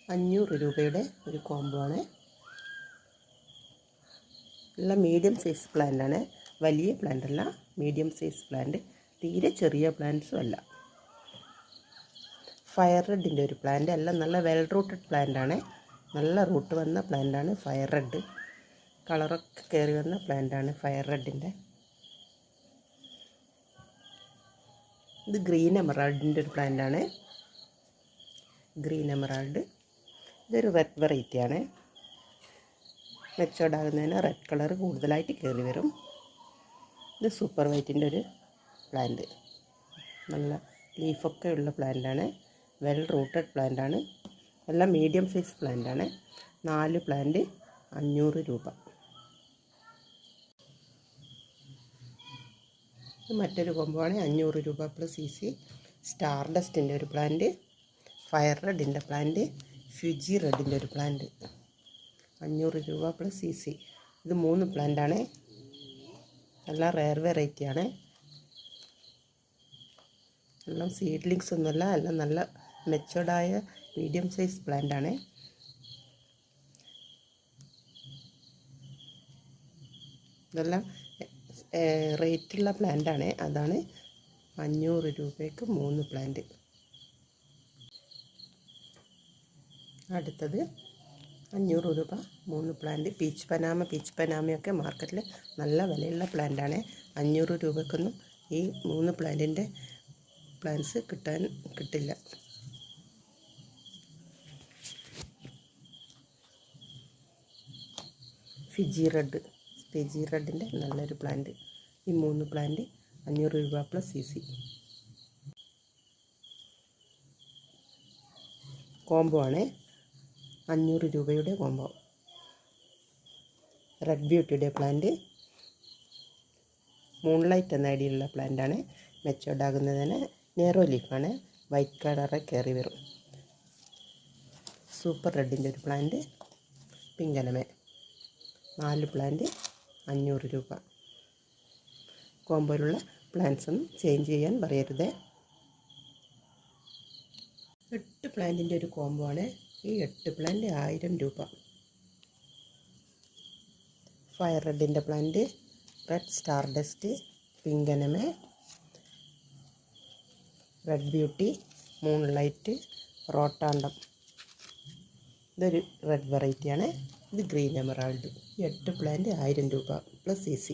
500 രൂപയുടെ ഒരു കോംബോ ആണ്. എല്ലാം മീഡിയം സൈസ് പ്ലാന്റ് ആണ്, വലിയ പ്ലാന്റ് അല്ല, മീഡിയം സൈസ് പ്ലാന്റ്, തീരെ ചെറിയ പ്ലാന്റ്സും അല്ല. ഫയർ റെഡിൻ്റെ ഒരു പ്ലാന്റ്, എല്ലാം നല്ല വെൽ റൂട്ടഡ് പ്ലാന്റ് ആണ്, നല്ല റൂട്ട് വന്ന പ്ലാന്റ് ആണ്. ഫയർ റെഡ് കളറൊക്കെ കയറി വന്ന പ്ലാന്റ് ആണ് ഫയർ റെഡിൻ്റെ. ഇത് ഗ്രീൻ എമറാൾഡിൻ്റെ ഒരു പ്ലാന്റ് ആണ്. ഗ്രീൻ എമറാൾഡ് ഇതൊരു റെഡ് വെറൈറ്റി ആണ്. മെച്ചോർഡ് ആകുന്നതിന് റെഡ് കളർ കൂടുതലായിട്ട് കയറി വരും. ഇത് സൂപ്പർ വൈറ്റിൻ്റെ ഒരു പ്ലാന്റ്, നല്ല ലീഫൊക്കെ ഉള്ള പ്ലാന്റാണ്, വെൽ റൂട്ടഡ് പ്ലാന്റാണ്, എല്ലാം മീഡിയം സൈസ് പ്ലാന്റാണ്. 4 പ്ലാന്റ് 500 രൂപ. ഇത് മറ്റൊരു കോംബോ ആണ്, 500 രൂപ പ്ലസ് CC. സ്റ്റാർ ഡസ്റ്റിൻ്റെ ഒരു പ്ലാന്റ്, ഫയർ റെഡിൻ്റെ പ്ലാന്റ്, ഫ്യൂജി റെഡിൻ്റെ ഒരു പ്ലാന്റ്, 500 രൂപ പ്ലസ് CC. ഇത് 3 പ്ലാന്റാണ്, എല്ലാം റെയർ വെറൈറ്റിയാണ്, എല്ലാം സീഡ്ലിങ്സ് ഒന്നുമല്ല, എല്ലാം നല്ല മെച്ചോർഡായ മീഡിയം സൈസ് പ്ലാന്റാണ്. ഇതെല്ലാം റേറ്റുള്ള പ്ലാന്റാണ്, അതാണ് 500 രൂപയ്ക്ക് 3 പ്ലാന്റ്. അടുത്തത് 500 രൂപ 3 പ്ലാന്റ്. പീച്ച് പനാമയൊക്കെ മാർക്കറ്റിൽ നല്ല വിലയുള്ള പ്ലാന്റാണ്. 500 രൂപയ്ക്കൊന്നും ഈ 3 പ്ലാന്റിൻ്റെ പ്ലാന്റ്സ് കിട്ടില്ല. ഫിജി റെഡിൻ്റെ നല്ലൊരു പ്ലാന്റ്. ഈ 3 പ്ലാന്റ് 500 രൂപ പ്ലസ് CC. കോംബോ ആണ്, 500 രൂപയുടെ കോംബോ. റെഡ് ബ്യൂട്ടിയുടെ പ്ലാന്റ്, മൂൺലൈറ്റ് എന്ന ഐഡിയുള്ള പ്ലാന്റാണ്. മെച്ചോർഡ് ആകുന്നതിന് നേറോ ലീഫാണ്, വൈറ്റ് കളറ് കയറി വരും. സൂപ്പർ റെഡിൻ്റെ ഒരു പ്ലാന്റ്, പിങ്കനമേ. 4 പ്ലാന്റ് 500 രൂപ. കോംബോയിലുള്ള പ്ലാന്റ്സ് ഒന്നും ചേഞ്ച് ചെയ്യാൻ പറയരുത്. 8 പ്ലാന്റിൻ്റെ ഒരു കോംബോ ആണ്. ഈ 8 പ്ലാന്റ് 1000 രൂപ. ഫയർ റെഡിൻ്റെ പ്ലാന്റ്, റെഡ് സ്റ്റാർ ഡസ്റ്റ്, പിങ്കനമേ, റെഡ് ബ്യൂട്ടി, മൂൺലൈറ്റ്, റോട്ടാണ്ടം. ഇതൊരു റെഡ് വെറൈറ്റിയാണ്. ഇത് ഗ്രീൻ എമറാൾഡ്. 8 പ്ലാന്റ് 1000 രൂപ പ്ലസ് CC.